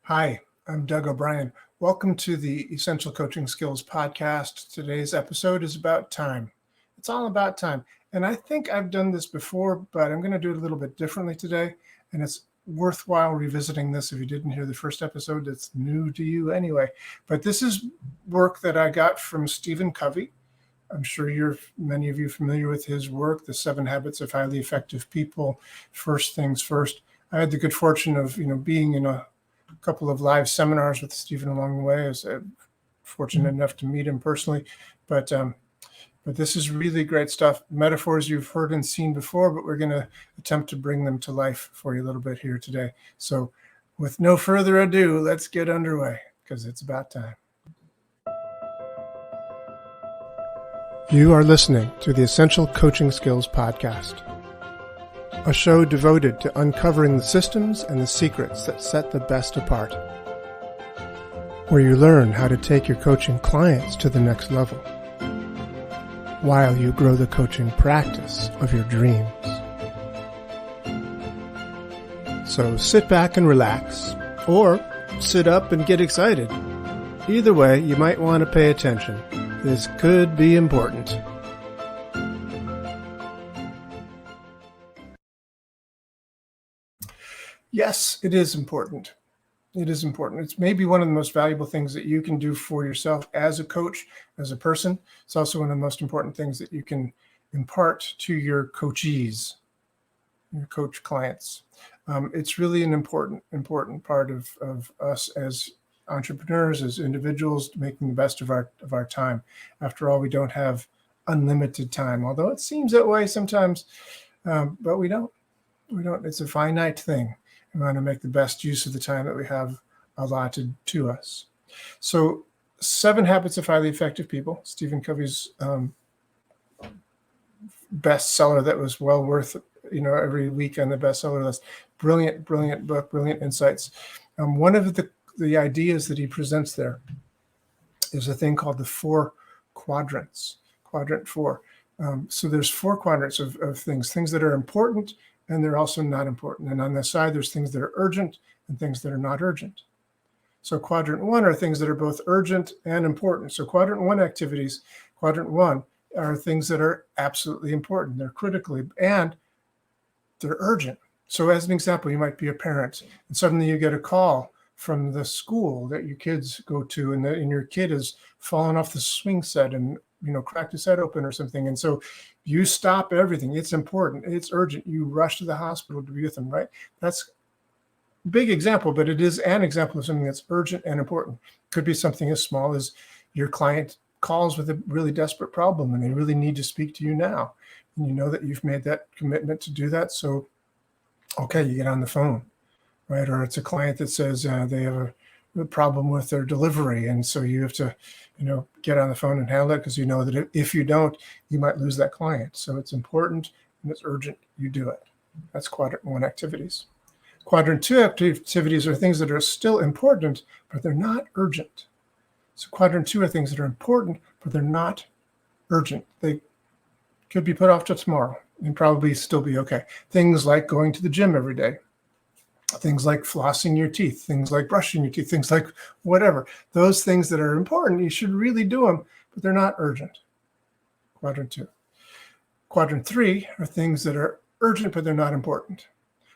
Hi, I'm Doug O'Brien. Welcome to the Essential Coaching Skills podcast. Today's episode is about time. It's all about time. And I think I've done this before, but I'm going to do it a little bit differently today. And it's worthwhile revisiting this if you didn't hear the first episode. It's new to you anyway. But this is work that I got from Stephen Covey. I'm sure many of you familiar with his work, The 7 Habits of Highly Effective People, First Things First. I had the good fortune of, being in a couple of live seminars with Stephen along the way. I was fortunate enough to meet him personally, but this is really great stuff. Metaphors you've heard and seen before, but we're going to attempt to bring them to life for you a little bit here today. So with no further ado, let's get underway because it's about time. You are listening to the Essential Coaching Skills podcast, a show devoted to uncovering the systems and the secrets that set the best apart, where you learn how to take your coaching clients to the next level, while you grow the coaching practice of your dreams. So sit back and relax, or sit up and get excited. Either way, you might want to pay attention. This could be important. Yes, it is important. It is important. It's maybe one of the most valuable things that you can do for yourself as a coach, as a person. It's also one of the most important things that you can impart to your coachees, your coach clients. It's really an important part of us as entrepreneurs, as individuals, making the best of our time. After all, we don't have unlimited time, although it seems that way sometimes, but we don't. It's a finite thing. We want to make the best use of the time that we have allotted to us. So 7 Habits of Highly Effective People, Stephen Covey's bestseller that was well worth, every week on the bestseller list. Brilliant book, brilliant insights. One of the ideas that he presents there is a thing called the 4 quadrants, quadrant 4. So there's 4 quadrants of things that are important, and they're also not important. And on the side, there's things that are urgent and things that are not urgent. So quadrant 1 are things that are both urgent and important. So quadrant 1 activities, quadrant 1 are things that are absolutely important. They're critically, and they're urgent. So as an example, you might be a parent and suddenly you get a call from the school that your kids go to, and your kid has fallen off the swing set and cracked his head open or something. And so you stop everything. It's important. It's urgent. You rush to the hospital to be with them, right? That's a big example, but it is an example of something that's urgent and important. Could be something as small as your client calls with a really desperate problem and they really need to speak to you now. And you know that you've made that commitment to do that. So, okay, you get on the phone, right? Or it's a client that says they have a problem with their delivery. And so you have to, get on the phone and handle it because you know that if you don't, you might lose that client. So it's important and it's urgent. You do it. That's quadrant 1 activities. Quadrant 2 activities are things that are still important, but they're not urgent. So quadrant 2 are things that are important, but they're not urgent. They could be put off till tomorrow and probably still be okay. Things like going to the gym every day. Things like flossing your teeth, things like brushing your teeth, things like whatever. Those things that are important, you should really do them, but they're not urgent. Quadrant 2. Quadrant 3 are things that are urgent, but they're not important.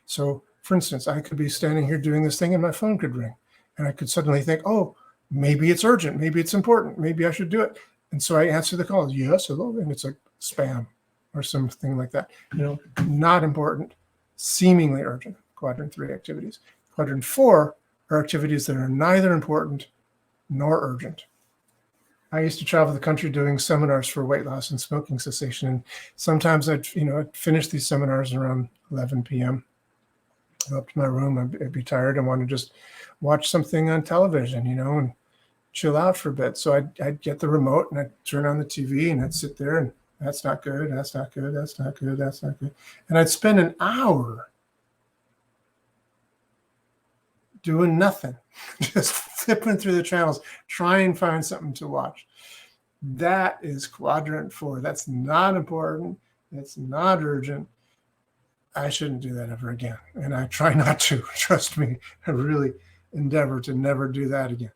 So, for instance, I could be standing here doing this thing and my phone could ring. And I could suddenly think, oh, maybe it's urgent. Maybe it's important. Maybe I should do it. And so I answer the call. Yes, hello. And it's like spam or something like that. Not important, seemingly urgent. Quadrant 3 activities. Quadrant 4 are activities that are neither important nor urgent. I used to travel the country doing seminars for weight loss and smoking cessation. And sometimes I'd finish these seminars around 11 p.m. Go up to my room. I'd be tired and want to just watch something on television, and chill out for a bit. So I'd get the remote and I'd turn on the TV and I'd sit there and that's not good. That's not good. That's not good. That's not good. And I'd spend an hour doing nothing, just flipping through the channels, try and find something to watch. That is quadrant 4. That's not important. It's not urgent. I shouldn't do that ever again. And I try not to, trust me. I really endeavor to never do that again.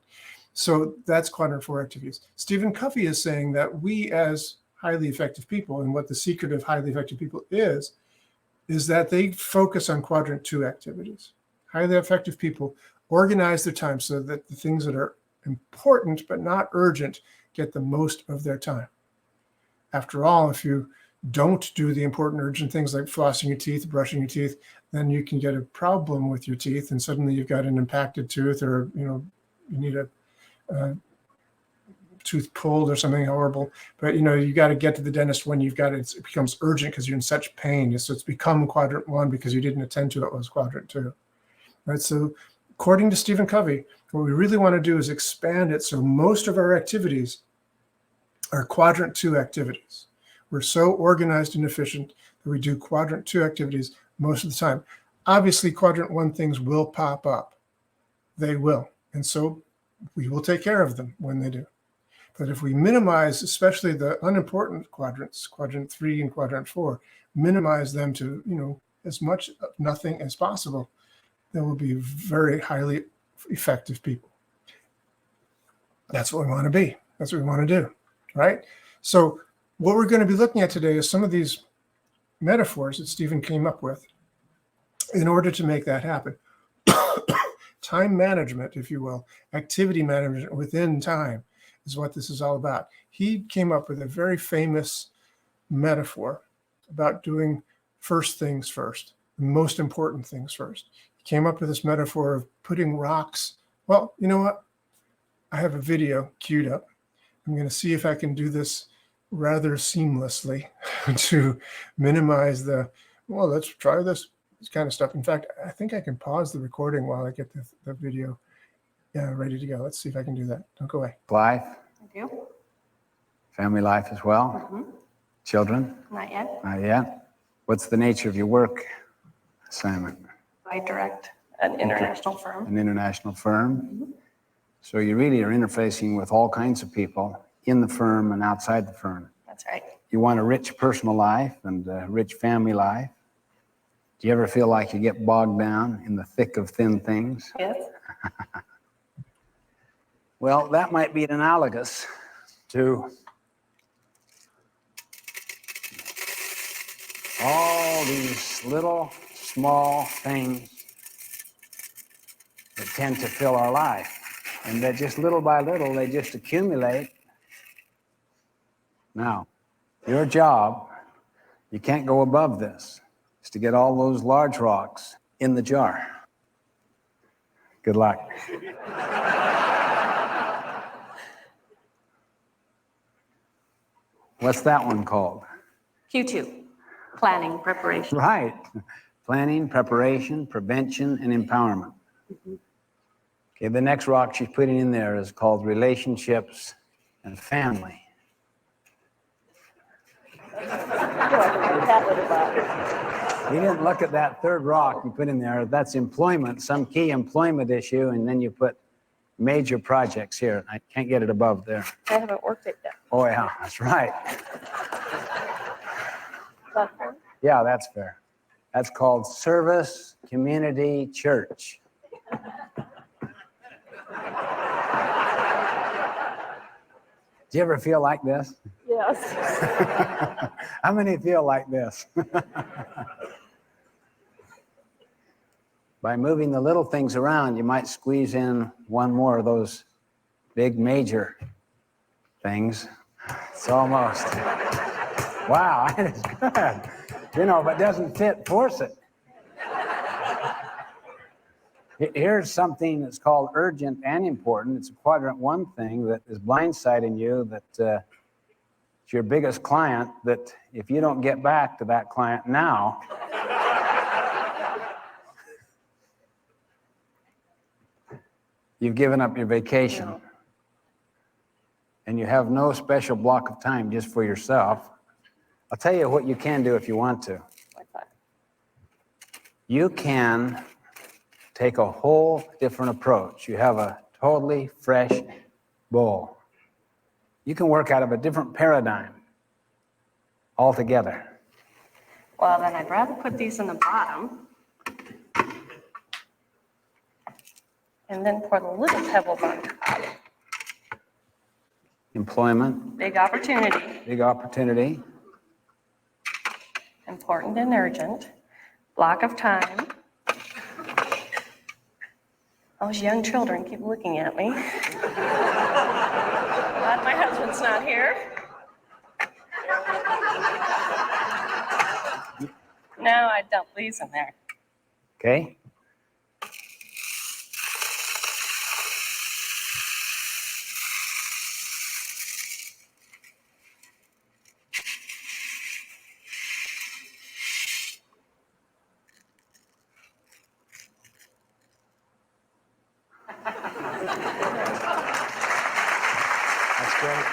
So that's quadrant 4 activities. Stephen Covey is saying that we as highly effective people, and what the secret of highly effective people is that they focus on quadrant 2 activities. Highly effective people organize their time so that the things that are important but not urgent get the most of their time. After all, if you don't do the important urgent things like flossing your teeth, brushing your teeth, then you can get a problem with your teeth, and suddenly you've got an impacted tooth, or you need a tooth pulled or something horrible. But you got to get to the dentist when it becomes urgent because you're in such pain. So it's become quadrant 1 because you didn't attend to it was quadrant 2. Right? So according to Stephen Covey, what we really want to do is expand it so most of our activities are quadrant 2 activities. We're so organized and efficient that we do quadrant 2 activities most of the time. Obviously, quadrant 1 things will pop up. They will. And so we will take care of them when they do. But if we minimize, especially the unimportant quadrants, quadrant 3 and quadrant 4, minimize them to, as much of nothing as possible, then we'll be very highly effective people. That's what we want to be. That's what we want to do, right? So what we're going to be looking at today is some of these metaphors that Stephen came up with in order to make that happen. Time management, if you will, activity management within time is what this is all about. He came up with a very famous metaphor about doing first things first, the most important things first. He came up with this metaphor of putting rocks. Well, you know what? I have a video queued up. I'm going to see if I can do this rather seamlessly to minimize let's try this kind of stuff. In fact, I think I can pause the recording while I get the video ready to go. Let's see if I can do that. Don't go away. Life? I do. Family life as well? Mm-hmm. Children? Not yet. Not yet. What's the nature of your work assignment? I direct an international firm. An international firm? Mm-hmm. So you really are interfacing with all kinds of people in the firm and outside the firm. That's right. You want a rich personal life and a rich family life. Do you ever feel like you get bogged down in the thick of thin things? Yes. Well, that might be analogous to all these little, small things that tend to fill our life. And that just little by little, they just accumulate. Now, your job, you can't go above this, is to get all those large rocks in the jar. Good luck. What's that one called? Q2, planning, preparation. Right. Planning, preparation, prevention, and empowerment. Mm-hmm. Okay, the next rock she's putting in there is called relationships and family. You didn't look at that third rock you put in there. That's employment, some key employment issue, and then you put major projects here. I can't get it above there. I haven't worked it yet. Oh, yeah, that's right. That's fair. Yeah, that's fair. That's called service, community, church. Do you ever feel like this? Yes. How many feel like this? By moving the little things around, you might squeeze in one more of those big major things. It's almost, wow, that is good. If it doesn't fit, force it. Here's something that's called urgent and important. It's a quadrant 1 thing that is blindsiding you, that it's your biggest client, that if you don't get back to that client now, you've given up your vacation. And you have no special block of time just for yourself. I'll tell you what you can do if you want to. Like that. You can take a whole different approach. You have a totally fresh bowl. You can work out of a different paradigm altogether. Well, then I'd rather put these in the bottom. And then pour the little pebbles on top. Employment, Big opportunity, big opportunity. important and urgent, block of time. Those young children keep looking at me. Glad my husband's not here. No, I dump these in there. Okay. That's great.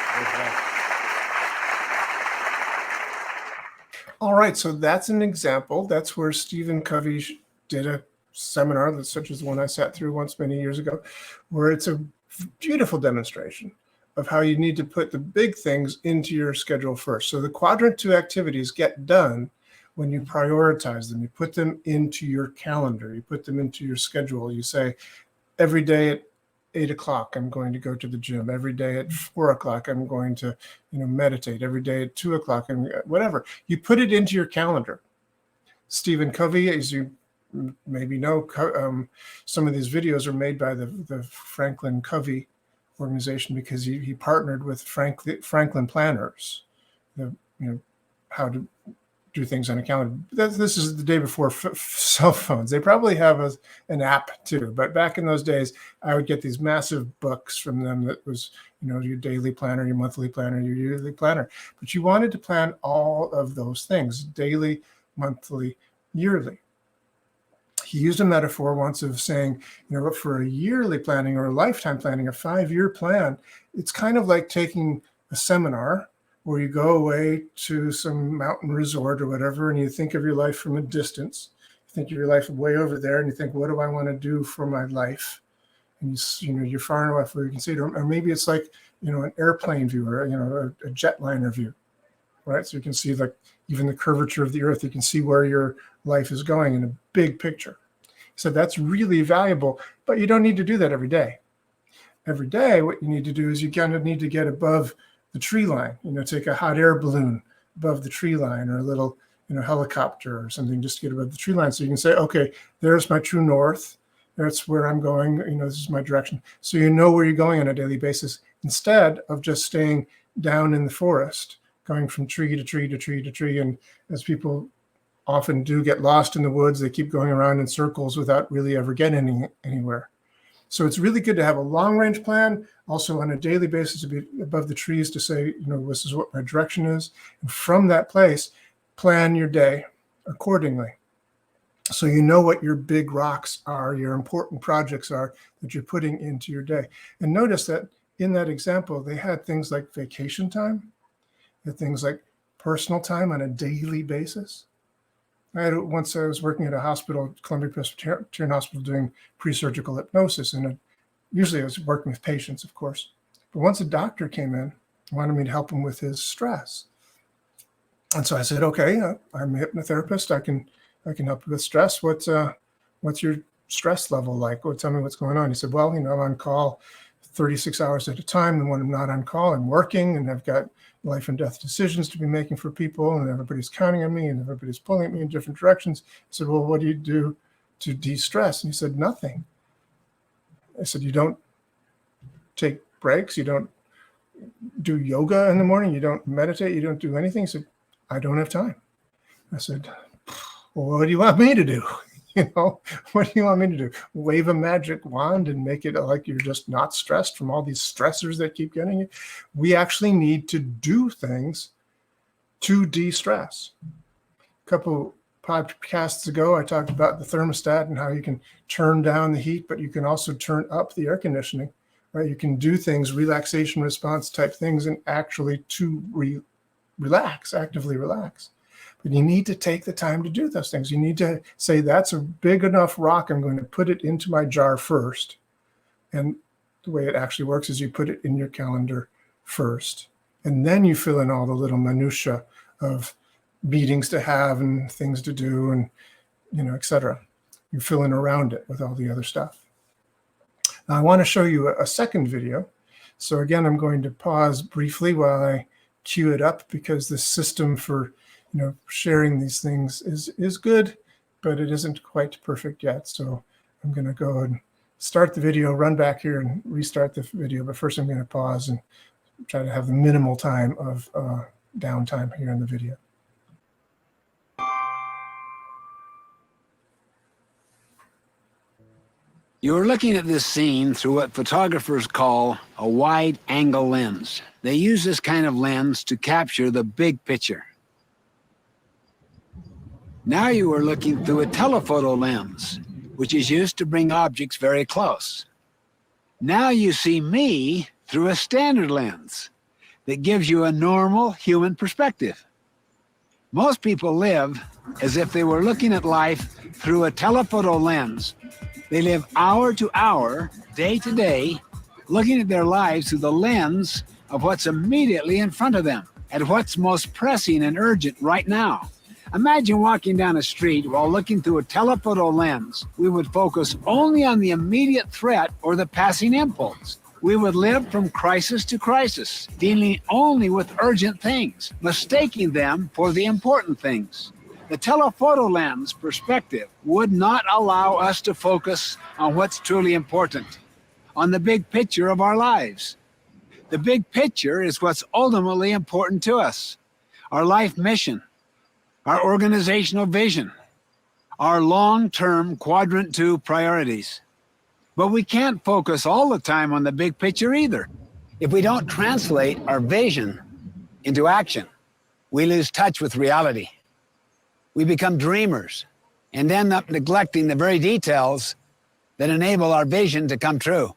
All right, so that's an example. That's where Stephen Covey did a seminar that's such as the one I sat through once many years ago, where it's a beautiful demonstration of how you need to put the big things into your schedule first. So the quadrant 2 activities get done when you prioritize them. You put them into your calendar. You put them into your schedule. You say, every day at 8 o'clock, I'm going to go to the gym. Every day at 4 o'clock, I'm going to, meditate. Every day at 2 o'clock, and whatever. You put it into your calendar. Stephen Covey, as you maybe know, some of these videos are made by the Franklin Covey organization because he partnered with Franklin planners, how to do things on a calendar. This is the day before cell phones. They probably have an app too, but back in those days, I would get these massive books from them that was, your daily planner, your monthly planner, your yearly planner. But you wanted to plan all of those things, daily, monthly, yearly. He used a metaphor once of saying, for a yearly planning or a lifetime planning, a 5-year plan, it's kind of like taking a seminar where you go away to some mountain resort or whatever, and you think of your life from a distance. You think of your life way over there, and you think, what do I want to do for my life? And you're far enough where you can see it. Or maybe it's like, an airplane view or, a jetliner view, right? So you can see like even the curvature of the earth. You can see where your life is going in a big picture. So that's really valuable, but you don't need to do that every day. Every day, what you need to do is you kind of need to get above the tree line, take a hot air balloon above the tree line or a little, helicopter or something, just to get above the tree line. So you can say, okay, there's my true north. That's where I'm going. This is my direction. So you know where you're going on a daily basis instead of just staying down in the forest, going from tree to tree to tree to tree. And as people often do get lost in the woods, they keep going around in circles without really ever getting anywhere. So it's really good to have a long-range plan, also on a daily basis to be above the trees to say, this is what my direction is. And from that place, plan your day accordingly. So you know what your big rocks are, your important projects are that you're putting into your day. And notice that in that example, they had things like vacation time, they had things like personal time on a daily basis. Once I was working at a hospital, Columbia Presbyterian Hospital, doing pre-surgical hypnosis, and usually I was working with patients, of course. But once a doctor came in, wanted me to help him with his stress, and so I said, "Okay, I'm a hypnotherapist. I can help you with stress. What's your stress level like? Tell me what's going on." He said, "Well, I'm on call 36 hours at a time. And when I'm not on call, I'm working, and I've got life and death decisions to be making for people, and everybody's counting on me, and everybody's pulling me in different directions." I said, "Well, what do you do to de-stress?" And he said, "Nothing." I said, "You don't take breaks? You don't do yoga in the morning? You don't meditate? You don't do anything?" He said, "I don't have time." I said, "Well, what do you want me to do? What do you want me to do? Wave a magic wand and make it like you're just not stressed from all these stressors that keep getting you?" We actually need to do things to de-stress. A couple podcasts ago, I talked about the thermostat and how you can turn down the heat, but you can also turn up the air conditioning, right? You can do things, relaxation response type things, and actually to relax, actively relax. But you need to take the time to do those things. You need to say, that's a big enough rock. I'm going to put it into my jar first. And the way it actually works is you put it in your calendar first. And then you fill in all the little minutia of meetings to have and things to do and, et cetera. You fill in around it with all the other stuff. Now, I want to show you a second video. So again, I'm going to pause briefly while I cue it up, because the system for sharing these things is good, but it isn't quite perfect yet. So I'm going to go and start the video, run back here and restart the video. But first I'm going to pause and try to have the minimal time of downtime here in the video. You're looking at this scene through what photographers call a wide-angle lens. They use this kind of lens to capture the big picture. Now you are looking through a telephoto lens, which is used to bring objects very close. Now you see me through a standard lens that gives you a normal human perspective. Most people live as if they were looking at life through a telephoto lens. They live hour to hour, day to day, looking at their lives through the lens of what's immediately in front of them and what's most pressing and urgent right now. Imagine walking down a street while looking through a telephoto lens. We would focus only on the immediate threat or the passing impulse. We would live from crisis to crisis, dealing only with urgent things, mistaking them for the important things. The telephoto lens perspective would not allow us to focus on what's truly important, on the big picture of our lives. The big picture is what's ultimately important to us, our life mission, our organizational vision, our long-term quadrant 2 priorities. But we can't focus all the time on the big picture either. If we don't translate our vision into action, we lose touch with reality. We become dreamers and end up neglecting the very details that enable our vision to come true.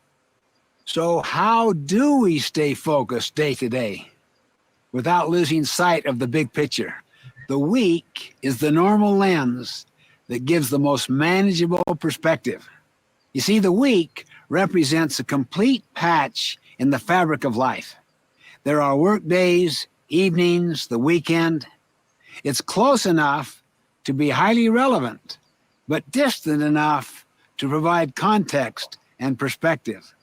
So how do we stay focused day to day without losing sight of the big picture? The week is the normal lens that gives the most manageable perspective. You see, the week represents a complete patch in the fabric of life. There are work days, evenings, the weekend. It's close enough to be highly relevant, but distant enough to provide context and perspective.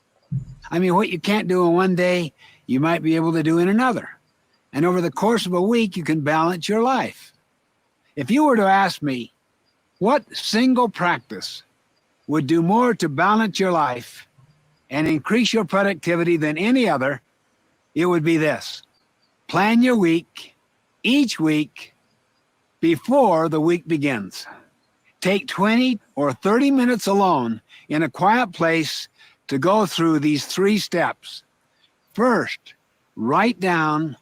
I mean, what you can't do in one day, you might be able to do in another. And over the course of a week, you can balance your life. If you were to ask me, what single practice would do more to balance your life and increase your productivity than any other, it would be this. Plan your week, each week, before the week begins. Take 20 or 30 minutes alone in a quiet place to go through these 3 steps. First, write down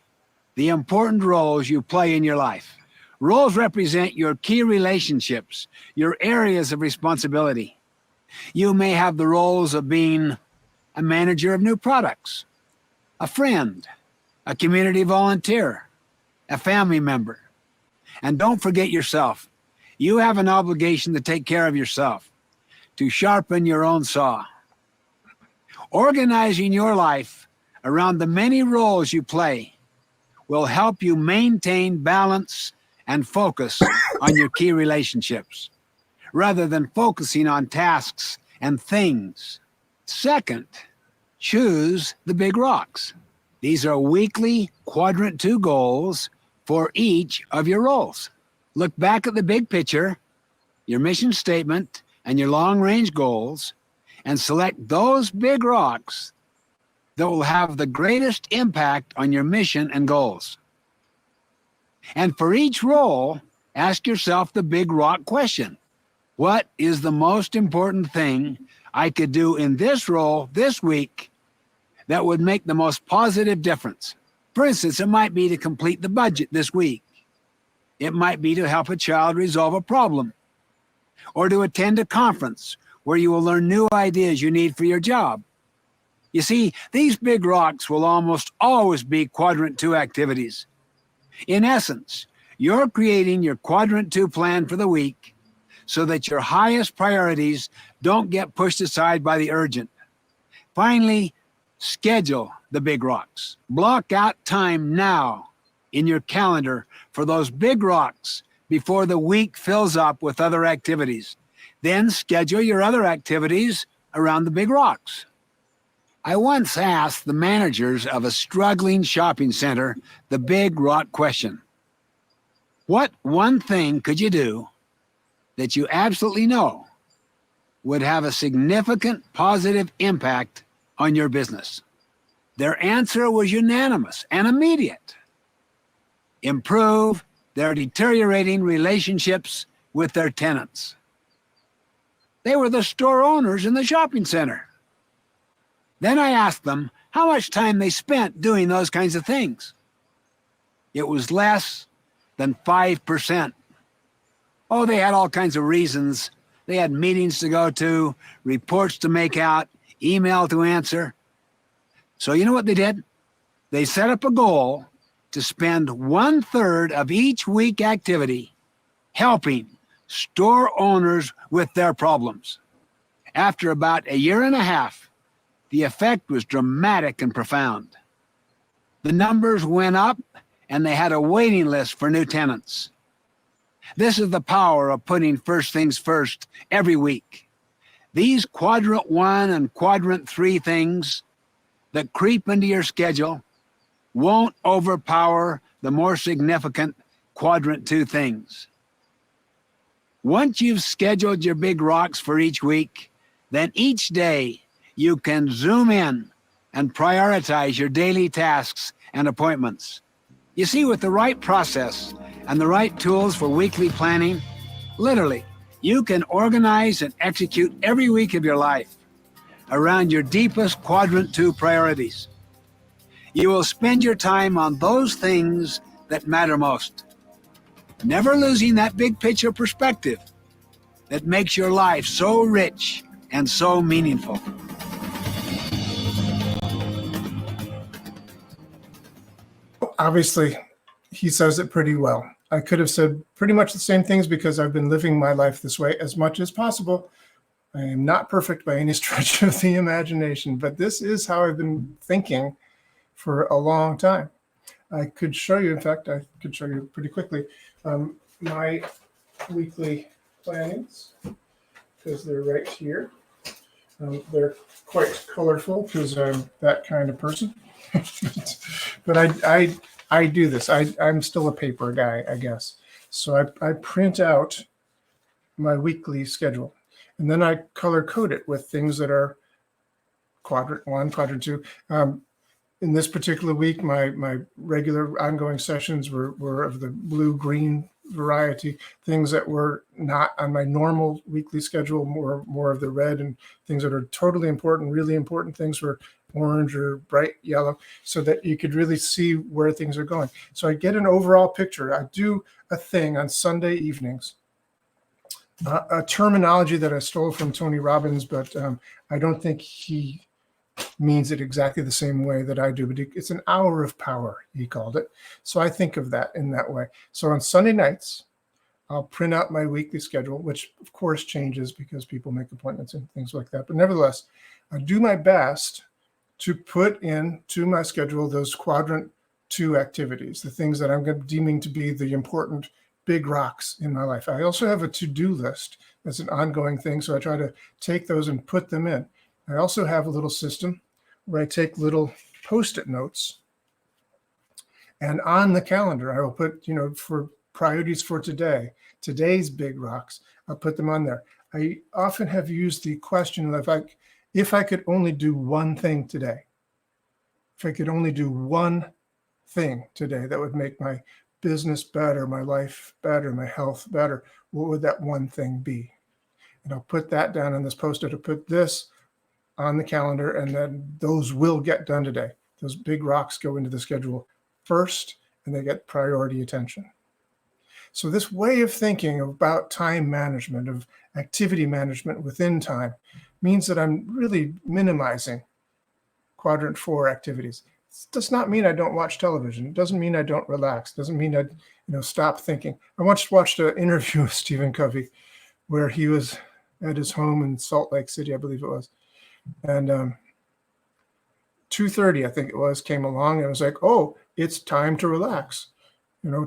the important roles you play in your life. Roles represent your key relationships, your areas of responsibility. You may have the roles of being a manager of new products, a friend, a community volunteer, a family member. And don't forget yourself. You have an obligation to take care of yourself, to sharpen your own saw. Organizing your life around the many roles you play will help you maintain balance and focus on your key relationships, rather than focusing on tasks and things. Second, choose the big rocks. These are weekly quadrant 2 goals for each of your roles. Look back at the big picture, your mission statement, and your long-range goals, and select those big rocks that will have the greatest impact on your mission and goals. And for each role, ask yourself the big rock question. What is the most important thing I could do in this role this week that would make the most positive difference? For instance, it might be to complete the budget this week. It might be to help a child resolve a problem, or to attend a conference where you will learn new ideas you need for your job. You see, these big rocks will almost always be quadrant 2 activities. In essence, you're creating your quadrant 2 plan for the week so that your highest priorities don't get pushed aside by the urgent. Finally, schedule the big rocks. Block out time now in your calendar for those big rocks before the week fills up with other activities. Then schedule your other activities around the big rocks. I once asked the managers of a struggling shopping center the big rock question. What one thing could you do that you absolutely know would have a significant positive impact on your business? Their answer was unanimous and immediate. Improve their deteriorating relationships with their tenants. They were the store owners in the shopping center. Then I asked them how much time they spent doing those kinds of things. It was less than 5%. Oh, they had all kinds of reasons. They had meetings to go to, reports to make out, email to answer. So you know what they did? They set up a goal to spend 1/3 of each week activity helping store owners with their problems. After about a year and a half, the effect was dramatic and profound. The numbers went up, and they had a waiting list for new tenants. This is the power of putting first things first every week. These quadrant 1 and quadrant 3 things that creep into your schedule won't overpower the more significant quadrant 2 things. Once you've scheduled your big rocks for each week, then each day you can zoom in and prioritize your daily tasks and appointments. You see, with the right process and the right tools for weekly planning, literally, you can organize and execute every week of your life around your deepest quadrant 2 priorities. You will spend your time on those things that matter most, never losing that big picture perspective that makes your life so rich and so meaningful. Obviously, he says it pretty well. I could have said pretty much the same things because I've been living my life this way as much as possible. I am not perfect by any stretch of the imagination, but this is how I've been thinking for a long time. I could show you, in fact, I could show you pretty quickly my weekly plannings because they're right here. They're quite colorful because I'm that kind of person. But I do this. I'm still a paper guy, I guess. So I print out my weekly schedule, and then I color code it with things that are quadrant 1, quadrant 2. In this particular week, my regular ongoing sessions were of the blue-green variety. Things that were not on my normal weekly schedule, more of the red, and things that are totally important, really important things were orange or bright yellow, so that you could really see where things are going. So I get an overall picture. I do a thing on Sunday evenings, a terminology that I stole from Tony Robbins, but I don't think he means it exactly the same way that I do, but it's an hour of power, he called it. So I think of that in that way. So on Sunday nights, I'll print out my weekly schedule, which of course changes because people make appointments and things like that. But nevertheless, I do my best to put into my schedule those quadrant 2 activities, the things that I'm deeming to be the important big rocks in my life. I also have a to-do list that's an ongoing thing, so I try to take those and put them in. I also have a little system where I take little Post-it notes, and on the calendar, I will put, for priorities for today's big rocks, I'll put them on there. I often have used the question of if I could only do one thing today, if I could only do one thing today that would make my business better, my life better, my health better, what would that one thing be? And I'll put that down on this Post-it. I'll put this on the calendar, and then those will get done today. Those big rocks go into the schedule first, and they get priority attention. So this way of thinking about time management, of activity management within time, means that I'm really minimizing quadrant 4 activities. It does not mean I don't watch television. It doesn't mean I don't relax. It doesn't mean I stop thinking. I once watched an interview with Stephen Covey where he was at his home in Salt Lake City, I believe it was. And 2:30, I think it was, came along, and I was like, oh, it's time to relax.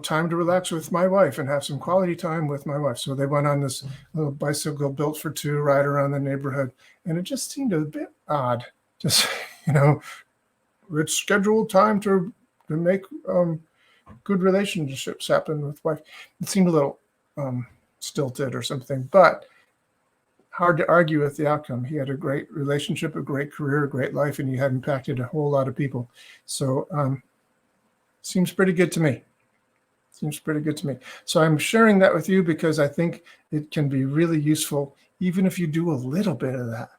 Time to relax with my wife and have some quality time with my wife. So they went on this little bicycle built for 2 ride around the neighborhood. And it just seemed a bit odd. Just It's scheduled time to make good relationships happen with wife. It seemed a little stilted or something, but hard to argue with the outcome. He had a great relationship, a great career, a great life, and he had impacted a whole lot of people. So seems pretty good to me. So I'm sharing that with you because I think it can be really useful, even if you do a little bit of that,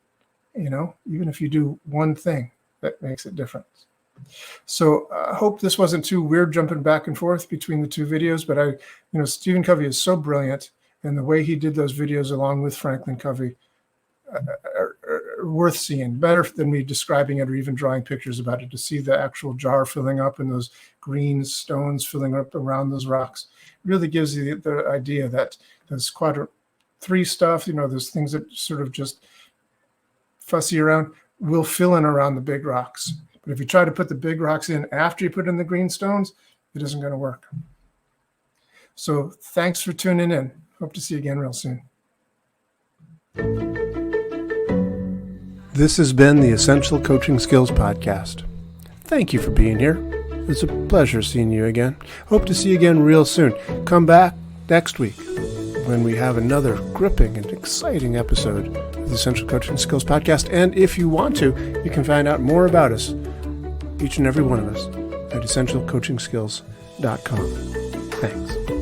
even if you do one thing that makes a difference. So I hope this wasn't too weird jumping back and forth between the two videos, but Stephen Covey is so brilliant, and the way he did those videos along with Franklin Covey are worth seeing, better than me describing it or even drawing pictures about it. To see the actual jar filling up and those green stones filling up around those rocks really gives you the idea that this quadrant 3 stuff, those things that sort of just fussy around, will fill in around the big rocks. But if you try to put the big rocks in after you put in the green stones, it isn't going to work. So thanks for tuning in. Hope to see you again real soon. This has been the Essential Coaching Skills Podcast. Thank you for being here. It's a pleasure seeing you again. Hope to see you again real soon. Come back next week when we have another gripping and exciting episode of the Essential Coaching Skills Podcast. And if you want to, you can find out more about us, each and every one of us, at essentialcoachingskills.com. Thanks.